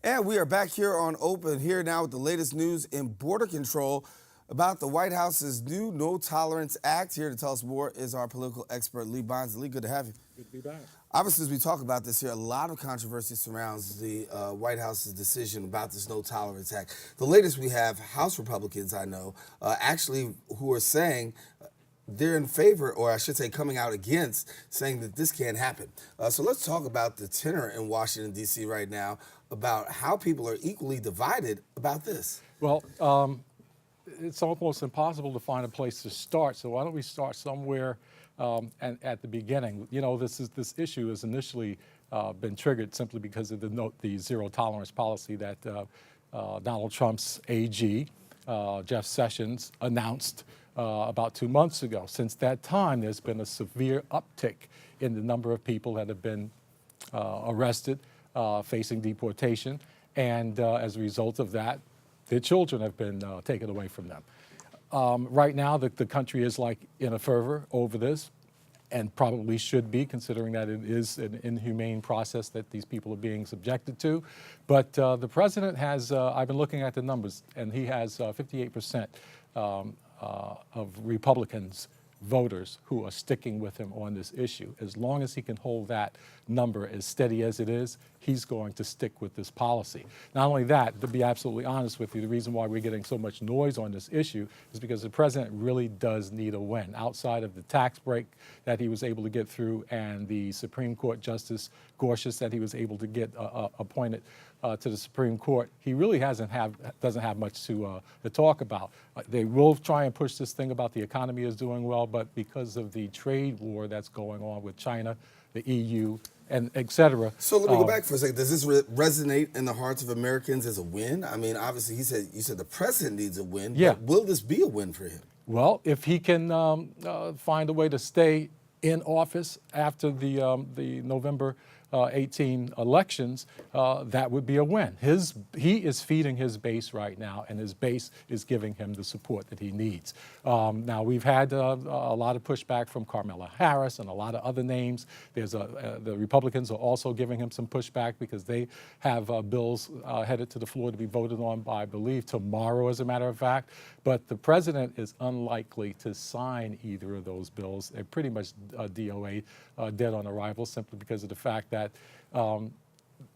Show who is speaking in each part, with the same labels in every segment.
Speaker 1: And we are back here on Open, here now with the latest news in border control about the White House's new No Tolerance Act. Here to tell us more is our political expert, Lee Bonds. Lee, good to have you.
Speaker 2: Good to be back.
Speaker 1: Obviously, as we talk about this here, a lot of controversy surrounds the White House's decision about this No Tolerance Act. The latest we have, House Republicans, I know, actually who are saying they're in favor, or I should say coming out against, saying that this can't happen. So let's talk about the tenor in Washington, D.C. right now about how people are equally divided about this.
Speaker 2: Well, it's almost impossible to find a place to start. So why don't we start somewhere and at the beginning? You know, this issue has initially been triggered simply because of the zero tolerance policy that Donald Trump's AG, Jeff Sessions, announced about 2 months ago. Since that time, there's been a severe uptick in the number of people that have been arrested, facing deportation, and as a result of that, their children have been taken away from them. Right now, the country is like in a fervor over this, and probably should be, considering that it is an inhumane process that these people are being subjected to. But the president has, I've been looking at the numbers, and he has 58% of Republicans voters who are sticking with him on this issue. As long as he can hold that number as steady as it is, he's going to stick with this policy. Not only that, to be absolutely honest with you, the reason why we're getting so much noise on this issue is because the president really does need a win. Outside of the tax break that he was able to get through and the Supreme Court Justice Gorsuch that he was able to get appointed to the Supreme Court, he really doesn't have much to talk about. They will try and push this thing about the economy is doing well, but because of the trade war that's going on with China, the EU, and et cetera.
Speaker 1: So let me go back for a second. Does this resonate in the hearts of Americans as a win? I mean, obviously, you said the president needs a win.
Speaker 2: Yeah.
Speaker 1: But will this be a win for him?
Speaker 2: Well, if he can find a way to stay in office after the November 18 elections, that would be a win. He is feeding his base right now, and his base is giving him the support that he needs. Now, we've had a lot of pushback from Kamala Harris and a lot of other names. The Republicans are also giving him some pushback because they have bills headed to the floor to be voted on by, I believe, tomorrow, as a matter of fact. But the president is unlikely to sign either of those bills. They're pretty much DOA, dead on arrival, simply because of the fact that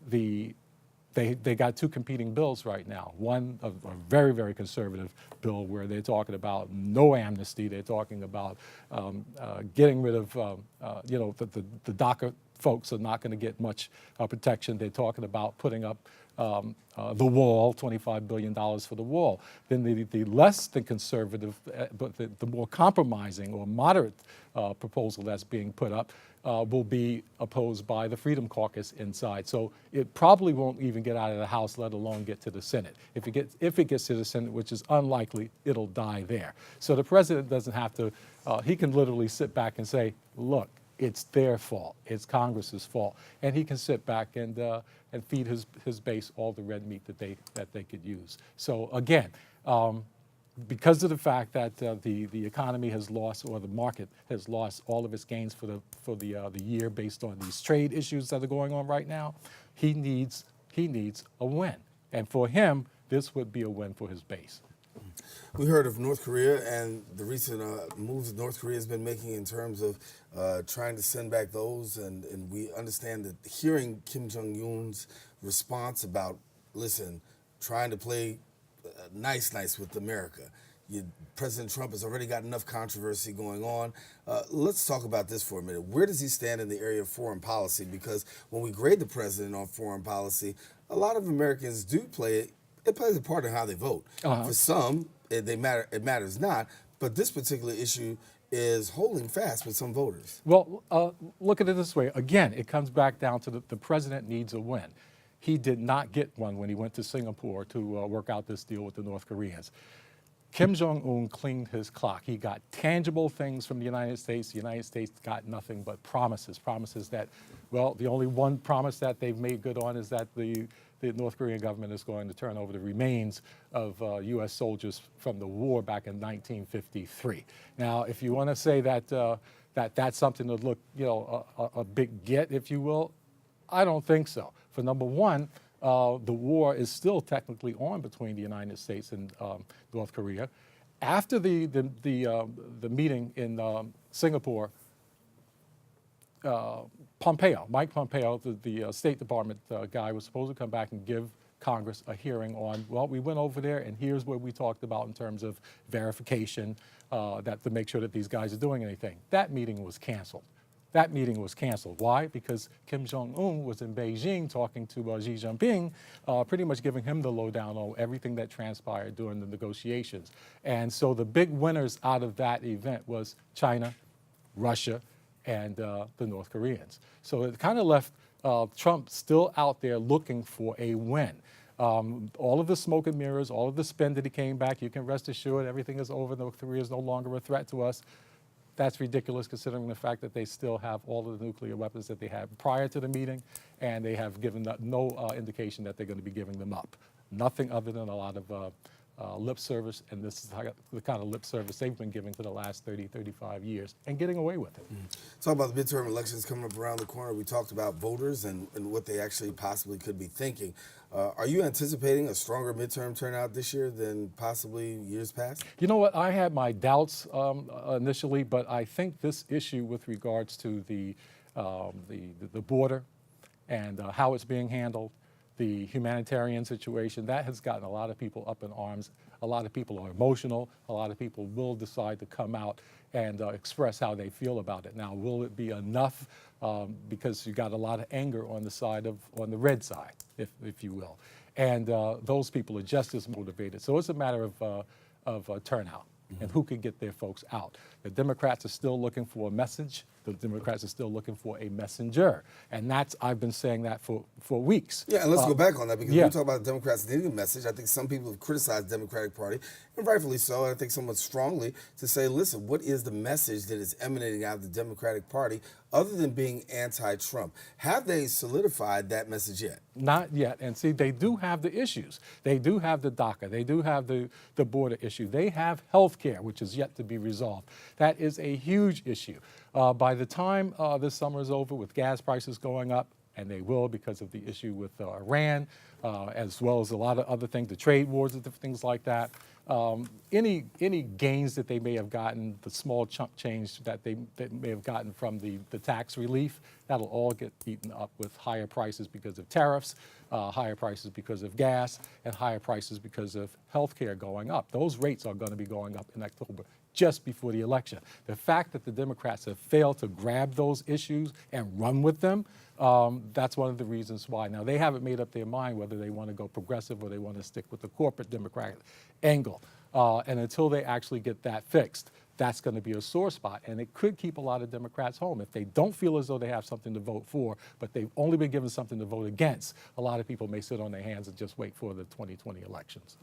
Speaker 2: they got two competing bills right now. One, a very, very conservative bill where they're talking about no amnesty. They're talking about getting rid of, the DACA folks are not going to get much protection. They're talking about putting up the wall, $25 billion for the wall. Then the less than conservative, but the more compromising or moderate proposal that's being put up will be opposed by the Freedom Caucus inside. So it probably won't even get out of the House, let alone get to the Senate. If it gets to the Senate, which is unlikely, it'll die there. So the president doesn't have to, he can literally sit back and say, look, it's their fault. It's Congress's fault, and he can sit back and feed his base all the red meat that they could use. So again, because of the fact that the economy has lost, or the market has lost all of its gains for the year based on these trade issues that are going on right now, he needs a win, and for him, this would be a win for his base.
Speaker 1: We heard of North Korea and the recent moves North Korea has been making in terms of trying to send back those, and we understand that hearing Kim Jong-un's response about, listen, trying to play nice with America. President Trump has already got enough controversy going on. Let's talk about this for a minute. Where does he stand in the area of foreign policy? Because when we grade the president on foreign policy, a lot of Americans do play it. It plays a part in how they vote. For some, it matters not. But this particular issue is holding fast with some voters.
Speaker 2: Well, look at it this way. Again, it comes back down to the president needs a win. He did not get one when he went to Singapore to work out this deal with the North Koreans. Kim Jong-un cleaned his clock. He got tangible things from the United States. The United States got nothing but promises that, well, the only one promise that they've made good on is that the North Korean government is going to turn over the remains of U.S. soldiers from the war back in 1953. Now, if you want to say that that's something to look, a big get, if you will, I don't think so. For number one, the war is still technically on between the United States and North Korea. After the meeting in Singapore, Mike Pompeo, the State Department guy, was supposed to come back and give Congress a hearing on, well, we went over there and here's what we talked about in terms of verification, that to make sure that these guys are doing anything. That meeting was canceled. That meeting was canceled. Why? Because Kim Jong-un was in Beijing talking to Xi Jinping, pretty much giving him the lowdown on everything that transpired during the negotiations. And so the big winners out of that event was China, Russia, and the North Koreans. So it kind of left Trump still out there looking for a win. All of the smoke and mirrors, all of the spin that he came back, you can rest assured everything is over. North Korea is no longer a threat to us. That's ridiculous considering the fact that they still have all of the nuclear weapons that they had prior to the meeting, and they have given no indication that they're going to be giving them up. Nothing other than a lot of lip service, and this is the kind of lip service they've been giving for the last 30, 35 years and getting away with it.
Speaker 1: Talk about the midterm elections coming up around the corner. We talked about voters and what they actually possibly could be thinking. Are you anticipating a stronger midterm turnout this year than possibly years past?
Speaker 2: You know what? I had my doubts initially, but I think this issue with regards to the border and how it's being handled, the humanitarian situation, that has gotten a lot of people up in arms. A lot of people are emotional. A lot of people will decide to come out and express how they feel about it. Now, will it be enough? Because you got a lot of anger on the red side, if you will. And those people are just as motivated. So it's a matter of turnout and who can get their folks out. The Democrats are still looking for a message. The Democrats are still looking for a messenger. And I've been saying that for weeks.
Speaker 1: Yeah, and let's go back on that because
Speaker 2: yeah.
Speaker 1: we talk about the Democrats needing a message. I think some people have criticized the Democratic Party, and rightfully so. I think somewhat strongly to say, listen, what is the message that is emanating out of the Democratic Party other than being anti-Trump? Have they solidified that message yet?
Speaker 2: Not yet. And see, they do have the issues. They do have the DACA. They do have the border issue. They have health care, which is yet to be resolved. That is a huge issue. By the time this summer is over with gas prices going up, and they will because of the issue with Iran, as well as a lot of other things, the trade wars and things like that. Any gains that they may have gotten, the small chunk change that they may have gotten from the tax relief, that'll all get eaten up with higher prices because of tariffs, higher prices because of gas, and higher prices because of health care going up. Those rates are going to be going up in October, just before the election. The fact that the Democrats have failed to grab those issues and run with them, that's one of the reasons why. Now, they haven't made up their mind whether they want to go progressive or they want to stick with the corporate Democratic angle. And until they actually get that fixed, that's going to be a sore spot. And it could keep a lot of Democrats home. If they don't feel as though they have something to vote for, but they've only been given something to vote against, a lot of people may sit on their hands and just wait for the 2020 elections.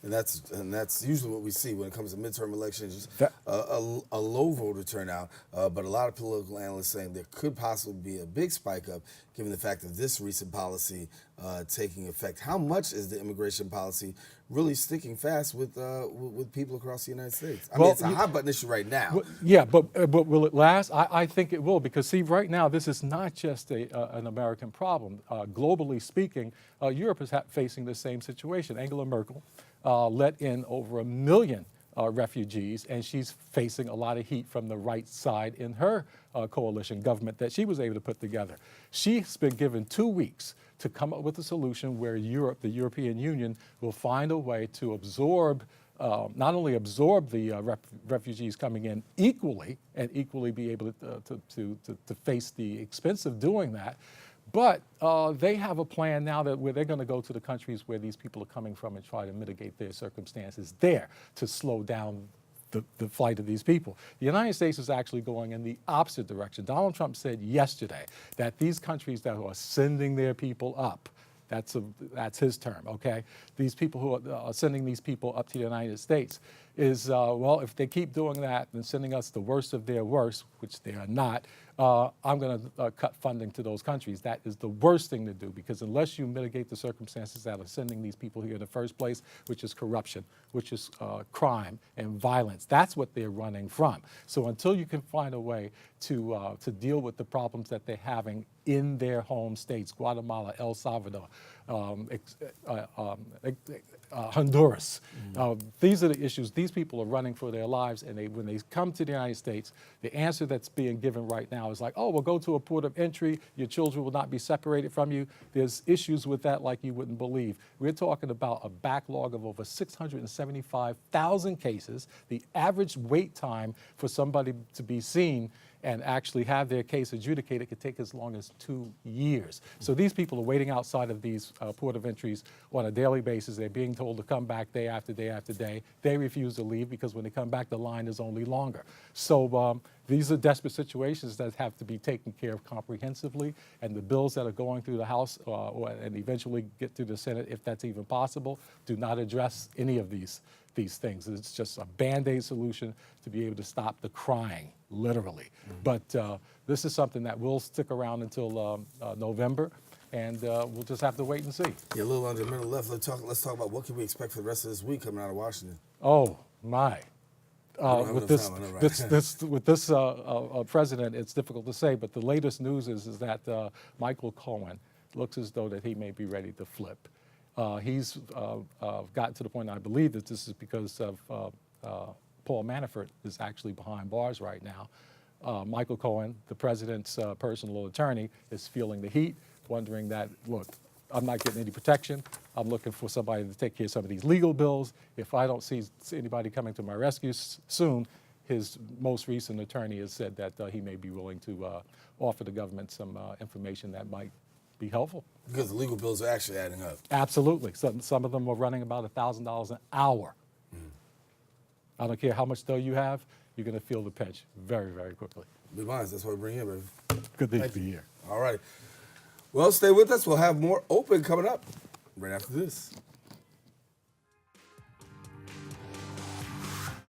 Speaker 1: And that's usually what we see when it comes to midterm elections, a low voter turnout, but a lot of political analysts saying there could possibly be a big spike up given the fact of this recent policy taking effect. How much is the immigration policy really sticking fast with people across the United States? I mean, it's a hot button issue right now.
Speaker 2: Well, yeah, but will it last? I think it will, because see, right now this is not just an American problem. Globally speaking, Europe is facing the same situation. Angela Merkel let in over 1 million refugees, and she's facing a lot of heat from the right side in her coalition government that she was able to put together. She's been given 2 weeks to come up with a solution where Europe, the European Union, will find a way to absorb, not only absorb the refugees coming in equally, and equally be able to face the expense of doing that, but they have a plan now where they're going to go to the countries where these people are coming from and try to mitigate their circumstances there to slow down the flight of these people. The United States is actually going in the opposite direction. Donald Trump said yesterday that these countries that are sending their people up, that's his term, okay? These people who are sending these people up to the United States, is, well, if they keep doing that and sending us the worst of their worst, which they are not, I'm going to cut funding to those countries. That is the worst thing to do, because unless you mitigate the circumstances that are sending these people here in the first place, which is corruption, which is crime and violence, that's what they're running from. So until you can find a way to deal with the problems that they're having in their home states, Guatemala, El Salvador, Honduras. These are the issues. These people are running for their lives, and when they come to the United States, the answer that's being given right now is like, oh, we'll go to a port of entry, your children will not be separated from you. There's issues with that like you wouldn't believe. We're talking about a backlog of over 675,000 cases. The average wait time for somebody to be seen and actually have their case adjudicated could take as long as 2 years. So these people are waiting outside of these port of entries on a daily basis. They're being told to come back day after day after day. They refuse to leave because when they come back, the line is only longer. So these are desperate situations that have to be taken care of comprehensively, and the bills that are going through the House and eventually get through the Senate, if that's even possible, do not address any of these things. It's just a Band-Aid solution to be able to stop the crying, literally. But this is something that will stick around until November, and we'll just have to wait and see.
Speaker 1: Yeah, a little under a minute left. Let's talk about what can we expect for the rest of this week coming out of Washington.
Speaker 2: Oh, my. With this president, it's difficult to say, but the latest news is that Michael Cohen looks as though that he may be ready to flip. He's gotten to the point, I believe, that this is because of Paul Manafort is actually behind bars right now. Michael Cohen, the president's personal attorney, is feeling the heat, wondering that, look, I'm not getting any protection. I'm looking for somebody to take care of some of these legal bills. If I don't see anybody coming to my rescue soon, his most recent attorney has said that he may be willing to offer the government some information that might be helpful.
Speaker 1: Because the legal bills are actually adding up.
Speaker 2: Absolutely. Some of them are running about $1,000 an hour. I don't care how much dough you have, you're going to feel the pinch very, very quickly.
Speaker 1: Be mine. That's why we bring you in, baby.
Speaker 2: Good to be here.
Speaker 1: All right. Well, stay with us. We'll have more Open coming up right after this.